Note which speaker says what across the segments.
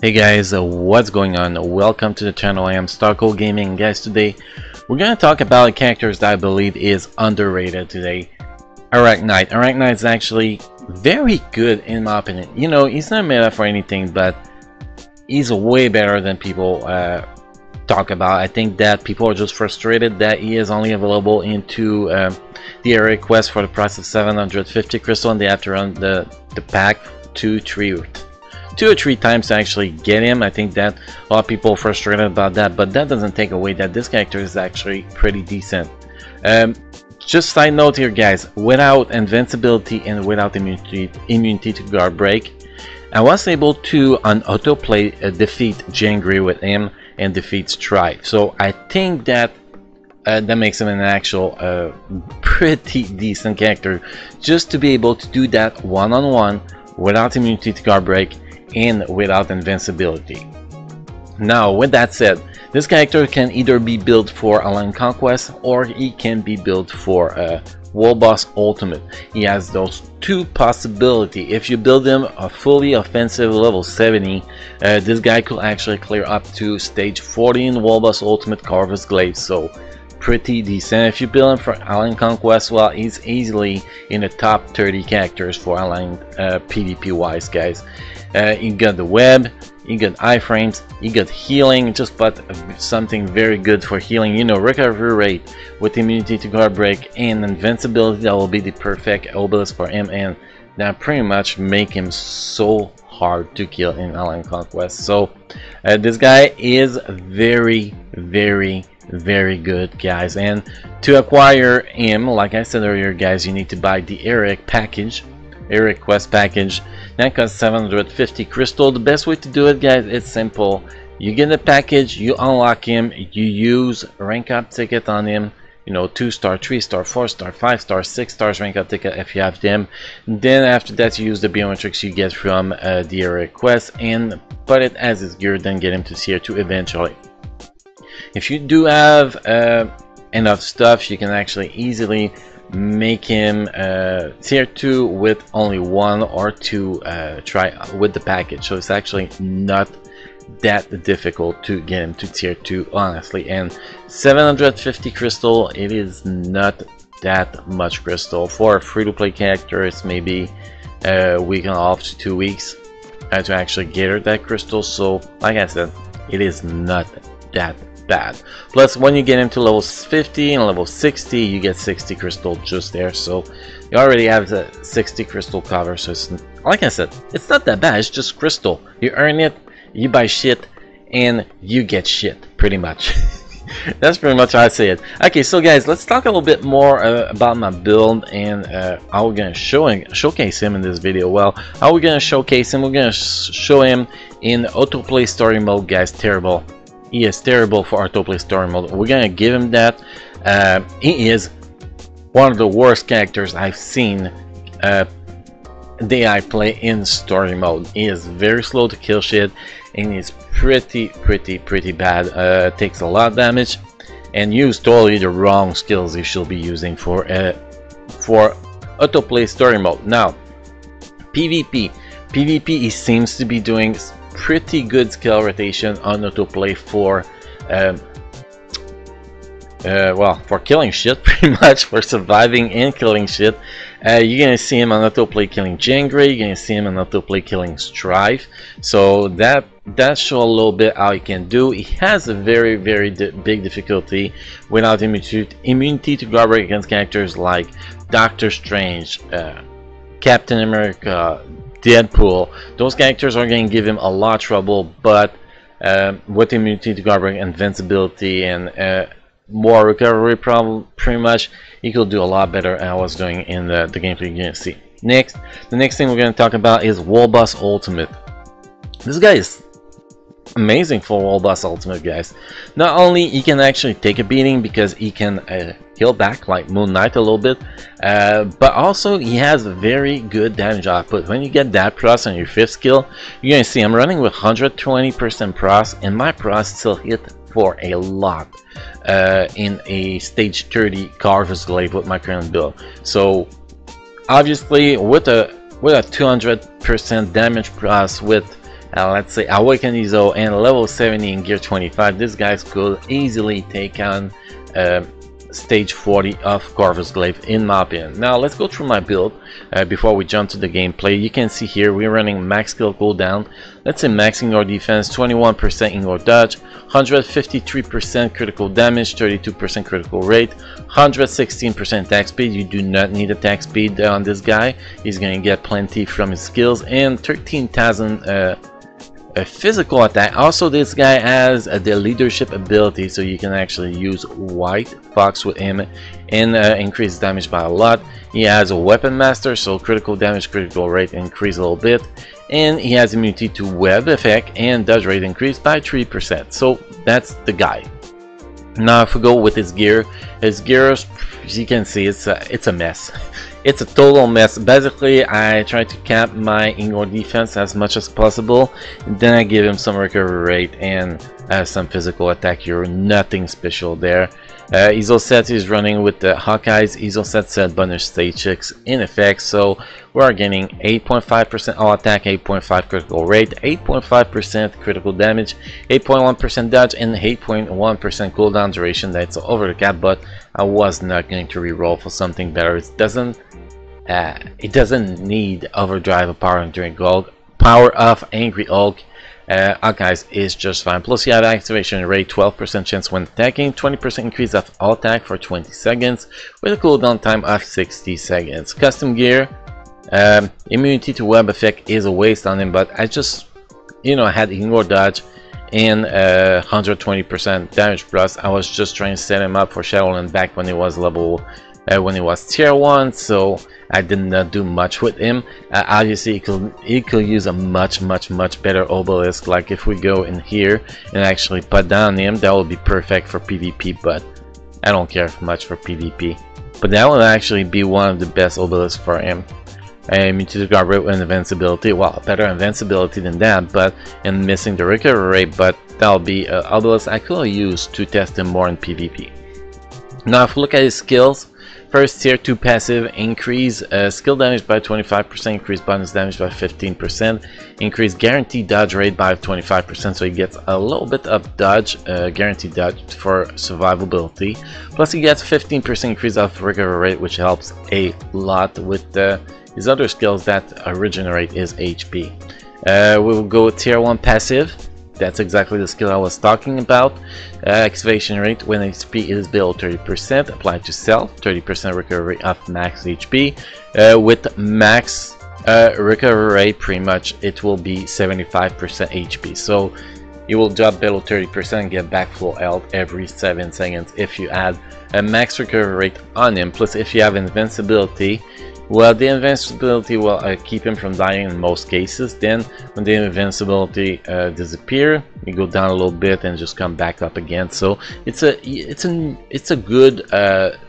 Speaker 1: Hey guys, what's going on? Welcome to the channel. I am Starco Gaming. Guys, today we're going to talk about a character that I believe is underrated today. Arachknight. Arachknight is actually very good in my opinion. You know, he's not meta for anything, but he's way better than people talk about. I think that people are just frustrated that he is only available into the area quest for the price of 750 crystal, and they have to run the pack 2 or 3 times to actually get him. I think that a lot of people are frustrated about that, but that doesn't take away that this character is actually pretty decent. Just side note here, guys, without invincibility and without immunity to guard break, I was able to on autoplay defeat Jangri with him and defeat Strife. So I think that that makes him an actual pretty decent character, just to be able to do that one-on-one without immunity to guard break and without invincibility. Now, with that said, this character can either be built for Alliance Conquest or he can be built for World Boss Ultimate. He has those two possibilities. If you build him a fully offensive level 70, this guy could actually clear up to stage 40 in World Boss Ultimate Corvus Glaive, so pretty decent. If you build him for Alliance Conquest, well, he's easily in the top 30 characters for Alliance PvP wise, guys. You got the web, you got iframes, you got healing, just but something very good for healing, you know, recovery rate with immunity to guard break and invincibility. That will be the perfect obelisk for him, and that pretty much make him so hard to kill in Alliance Conquest. So this guy is very good, guys, and to acquire him, like I said earlier, guys, you need to buy the Eric quest package. That costs 750 crystal. The best way to do it, guys, it's simple. You get the package, you unlock him, you use rank up ticket on him, you know, 2-star, 3-star, 4-star, 5-star, 6 stars rank up ticket if you have them. Then after that, you use the biometrics you get from the area quest and put it as his gear, then get him to tier 2 eventually. If you do have enough stuff, you can actually easily make him tier 2 with only 1 or 2 try with the package. So it's actually not that difficult to get him to tier 2, honestly. And 750 crystal, it is not that much crystal for a free-to-play character. It's maybe a week and a half to 2 weeks to actually gather that crystal. So like I said, it is not that bad. Plus, when you get into level 50 and level 60, you get 60 crystal just there, so you already have the 60 crystal cover. So it's, like I said, it's not that bad. It's just crystal. You earn it, you buy shit, and you get shit, pretty much. That's pretty much how I say it. Okay, so guys, let's talk a little bit more about my build and how we're gonna showcase him in this video. Well, how we're gonna showcase him? We're gonna show him in autoplay story mode, guys. Terrible. He is terrible for autoplay story mode. We're gonna give him that. He is one of the worst characters I've seen the AI play in story mode. He is very slow to kill shit, and he's pretty bad. Takes a lot of damage and use totally the wrong skills you should be using for autoplay story mode. Now, PvP, he seems to be doing pretty good skill rotation on autoplay for well, for killing shit, pretty much, for surviving and killing shit. You're gonna see him on autoplay killing Jangri, you're gonna see him on autoplay killing Strife, so that shows a little bit how he can do. He has a very big difficulty without immunity to guard break against characters like Doctor Strange, Captain America, Deadpool. Those characters are going to give him a lot of trouble, but with immunity to guard break, invincibility, and more recovery, problem, pretty much he could do a lot better than I was doing in the gameplay you're going to see. Next, the next thing we're going to talk about is World Boss Ultimate. This guy is amazing for World Boss Ultimate, guys. Not only he can actually take a beating because he can heal back like Moon Knight a little bit, but also he has a very good damage output. When you get that pros on your 5th skill, you're gonna see I'm running with 120% pros, and my pros still hit for a lot in a stage 30 Corvus Glaive with my current build. So obviously with a 200% damage pros with let's say Awaken Iso and level 70 in gear 25, this guy could easily take on stage 40 of Corvus Glaive in my opinion. Now let's go through my build before we jump to the gameplay. You can see here we're running max skill cooldown. Let's say max indoor defense, 21% indoor dodge, 153% critical damage, 32% critical rate, 116% attack speed. You do not need attack speed on this guy. He's going to get plenty from his skills, and 13,000 a physical attack. Also, this guy has the leadership ability, so you can actually use White Fox with him and increase damage by a lot. He has a weapon master, so critical damage, critical rate increase a little bit, and he has immunity to web effect and dodge rate increased by 3%. So that's the guy. Now if we go with his gear, as you can see, it's a mess. It's a total mess. Basically, I try to cap my indoor defense as much as possible, and then I give him some recovery rate and some physical attack. You're nothing special there. Iso set is running with the Hawkeye's Iso set bonus stage 6 in effect, so we are getting 8.5% all attack, 8.5 critical rate, 8.5% critical damage, 8.1% dodge, and 8.1% cooldown duration. That's over the cap, but I was not going to reroll for something better. It doesn't need overdrive or power during gold. Power of Angry Hulk. Hawkeye's is just fine. Plus you have activation rate, 12% chance when attacking, 20% increase of all attack for 20 seconds with a cooldown time of 60 seconds. Custom gear, immunity to web effect is a waste on him, but I just, I had ignore dodge and 120% damage plus. I was just trying to set him up for Shadowland back when he was when he was tier 1, so I did not do much with him. Obviously he could use a much better obelisk. Like if we go in here and actually put down him, that would be perfect for PvP, but I don't care much for PvP. But that would actually be one of the best obelisks for him. Immunity to guard rate and invincibility. Well, better invincibility than that, but and missing the recovery rate, but that'll be obelisk I could use to test him more in PvP. Now if we look at his skills, first tier 2 passive, increase skill damage by 25%, increase bonus damage by 15%, increase guaranteed dodge rate by 25%, so he gets a little bit of dodge, guaranteed dodge for survivability. Plus he gets 15% increase of recovery rate, which helps a lot with his other skills that regenerate his HP. We will go with tier 1 passive. That's exactly the skill I was talking about. Activation rate when HP is below 30%, applied to self, 30% recovery of max HP. With max recovery rate, pretty much it will be 75% HP. So you will drop below 30% and get back full health every 7 seconds if you add a max recovery rate on him. Plus if you have invincibility, well, the invincibility will keep him from dying in most cases. Then when the invincibility disappear, you go down a little bit and just come back up again. So it's a good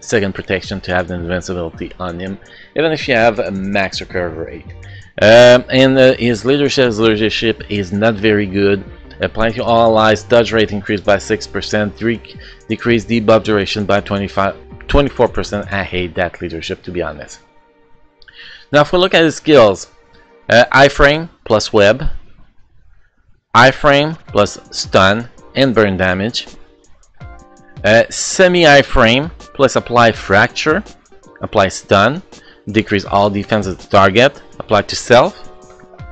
Speaker 1: second protection to have the invincibility on him, even if you have a max recovery rate. And his leadership is not very good. Applying to all allies, dodge rate increased by 6%, decreased debuff duration by 24%. I hate that leadership, to be honest. Now if we look at his skills, iframe plus web, iframe plus stun and burn damage, semi iframe plus apply fracture, apply stun, decrease all defense of the target, apply to self,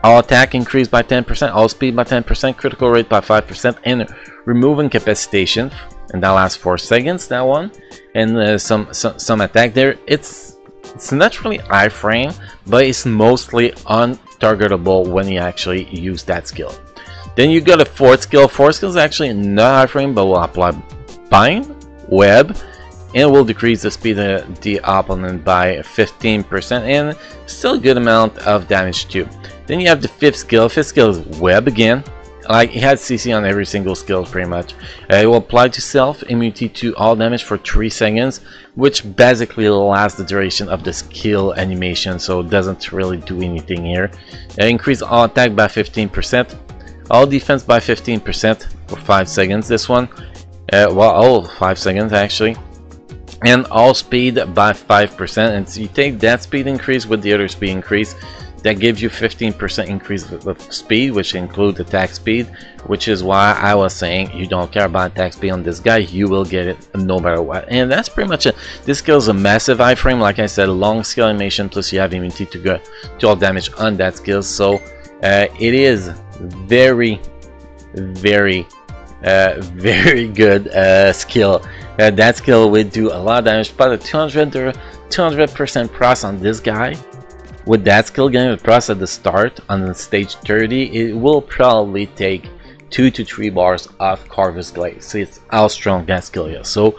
Speaker 1: all attack increased by 10%, all speed by 10%, critical rate by 5%, and remove incapacitation, and that lasts 4 seconds, that one, and some attack there. It's not really iframe, but it's mostly untargetable when you actually use that skill. Then you got a fourth skill. Fourth skill is actually not iframe, but will apply bind, web, and will decrease the speed of the opponent by 15%, and still a good amount of damage too. Then you have the fifth skill. Fifth skill is web again. Like, it has CC on every single skill pretty much. It will apply to self, immunity to all damage for 3 seconds, which basically lasts the duration of the skill animation, so it doesn't really do anything here. Increase all attack by 15%, all defense by 15% for 5 seconds, this one. Well, all 5 seconds actually. And all speed by 5%, and so you take that speed increase with the other speed increase, that gives you 15% increase of speed, which includes attack speed, which is why I was saying you don't care about attack speed on this guy, you will get it no matter what. And that's pretty much it. This skill is a massive iframe, like I said, long skill animation, plus you have immunity to go to all damage on that skill. So it is very good skill. That skill would do a lot of damage, about a 200% pros on this guy. With that skill getting the pros at the start on the stage 30, it will probably take 2 to 3 bars off Corvus Glaive. See, it's how strong that skill is. So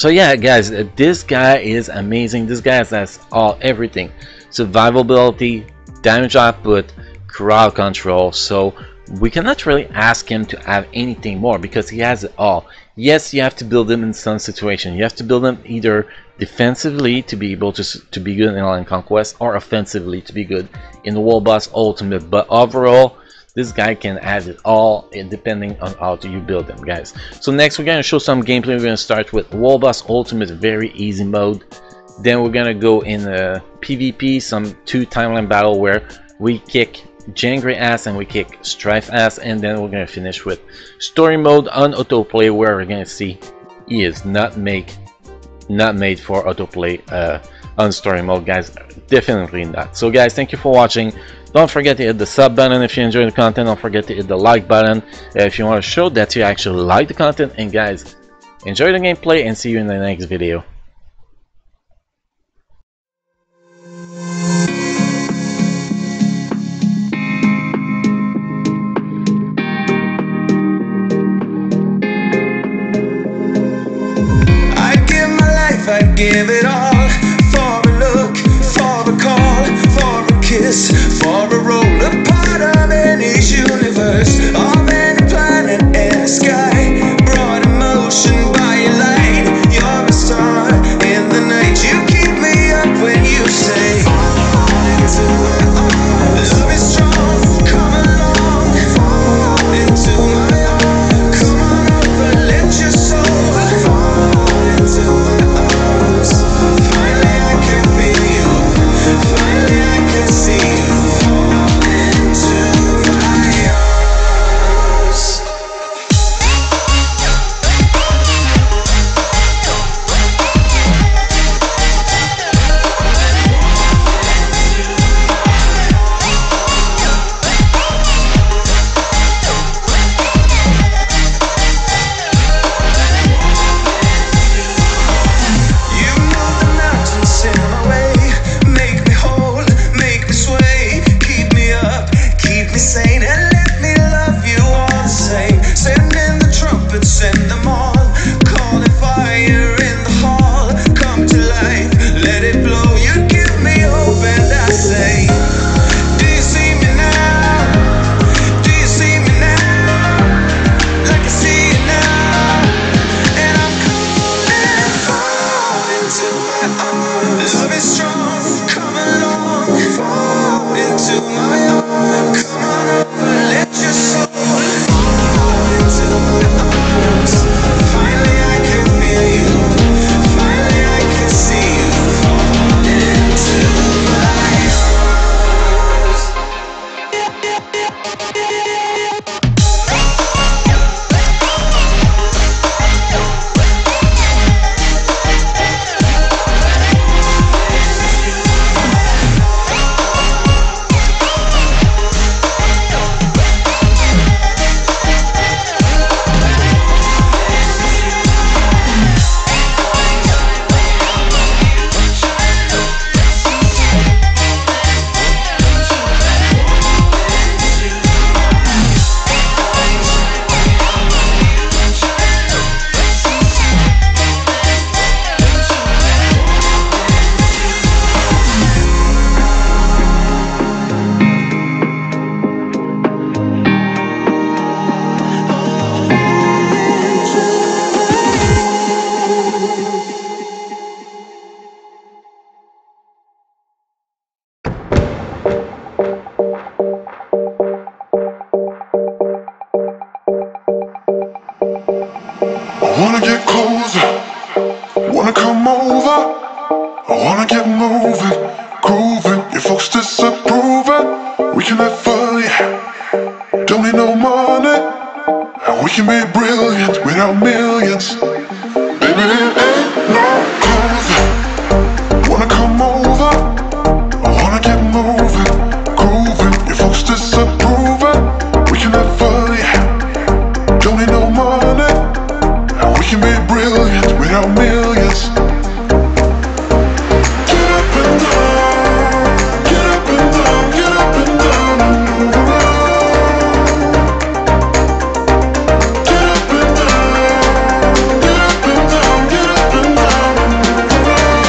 Speaker 1: yeah, guys, this guy is amazing. This guy has everything: survivability, damage output, crowd control. So we cannot really ask him to have anything more because he has it all. Yes, you have to build him in some situation. You have to build him either defensively to be able to be good in Alien Conquest, or offensively to be good in the World Boss Ultimate. But overall, this guy can have it all, depending on how you build them, guys. So next, we're gonna show some gameplay. We're gonna start with World Boss Ultimate, very easy mode. Then we're gonna go in PvP, some 2 timeline battle where we kick Jangre ass and we kick Strife ass, and then we're gonna finish with story mode on autoplay, where we're gonna see he is not made for autoplay on story mode, guys. Definitely not. So guys, thank you for watching. Don't forget to hit the sub button if you enjoy the content. Don't forget to hit the like button if you want to show that you actually like the content. And guys, enjoy the gameplay and see you in the next video.
Speaker 2: I'd give it all for a look, for a call, for a kiss, for a roll, a part of any universe, of any planet and sky, brought emotion by your light. You're a star in the night. You keep me up when you say into my arms. Love is strong, come along, into my arms. Come on over, let your soul into my arms. Finally I can feel you. Finally I can see you. Fall into my arms. You move the mountains in my way, make me whole, make me sway, keep me up, keep me sane, and let me love you all the same. Send in the trumpets, send them all, calling fire in the hall. Come to life, let it blow. You give me hope and I say, do you see me now? Do you see me now? Like I see you now. And I'm calling, fall into my arms. Love is strong, come along, fall into my arms. Come on over, let your soul fall into my arms. Finally I can feel you. Finally I can see you. Fall into my arms.
Speaker 3: I wanna get closer, wanna come over, I wanna get moving, grooving. You folks
Speaker 2: can be brilliant without millions. Baby, it ain't no closer. Wanna come over? I wanna get moving, grooving. Your folks disapproving. We can have fun, yeah. Don't need no money. And we can be brilliant without millions. Get up and down, get up and down, get up and down and move around. Get up and down, get up and down, get up and down and move around.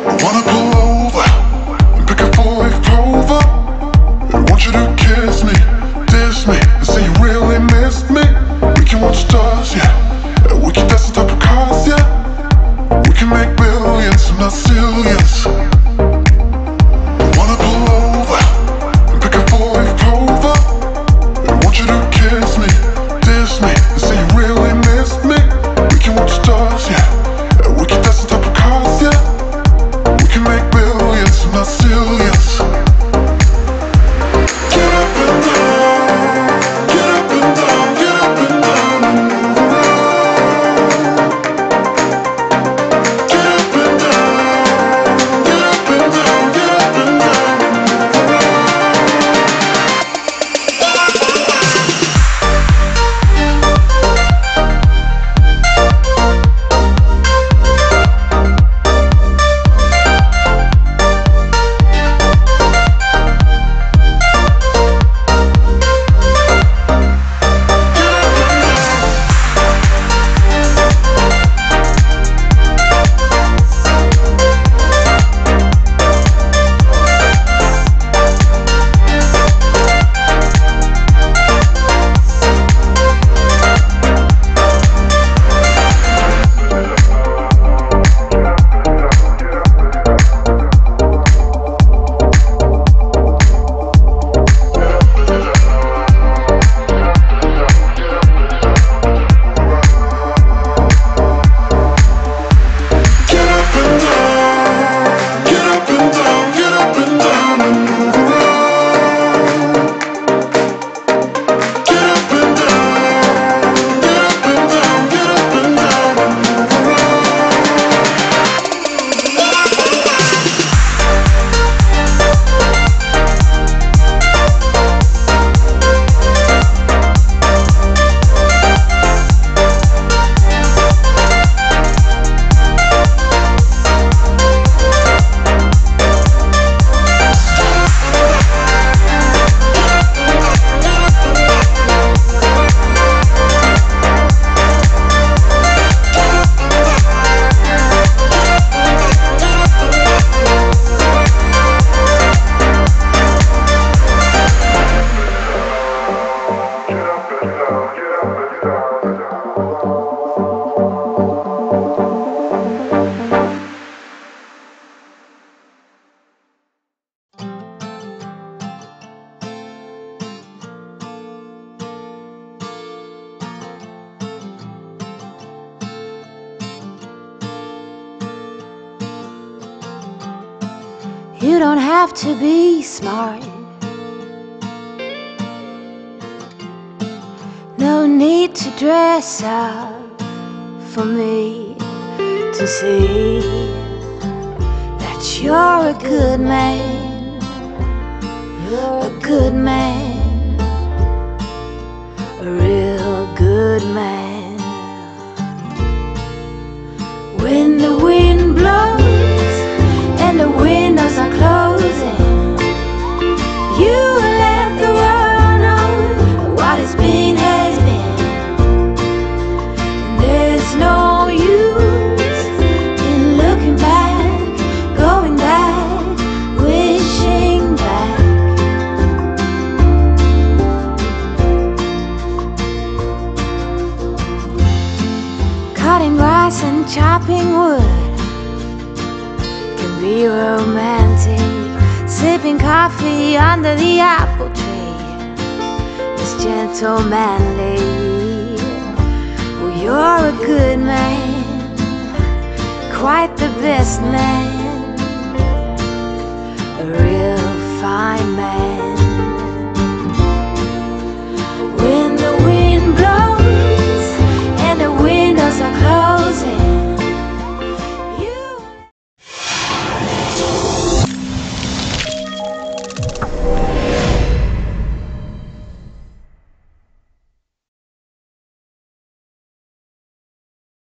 Speaker 2: I wanna pull over and pick a 4-leaf clover. I want you to kiss me, diss me, and say you really missed me. We can watch stars, yeah, and we can dance on top of cars, yeah. We can make billions, not zillions. I wanna pull over and pick a 4-leaf clover. I want you to kiss me, diss me, and say you really missed me. We can watch stars, yeah, and we can dance on top of cars, yeah. We can make billions, not zillions. Get up and down, get up and down, get up and down and move around. Get up and down, get up and down, get up and down and move around.
Speaker 3: You don't have to be smart. No need to dress up for me to see that you're a good man. You're a good man, a real good man. When the wind blows and the windows are closing, you let the world know what has been has been. And there's no use in looking back, going back, wishing back. good. Can be romantic, sipping coffee under the apple tree. It's gentle, manly. Well, you're a good man, quite the best man, a real fine man. When the wind blows and the windows are closed,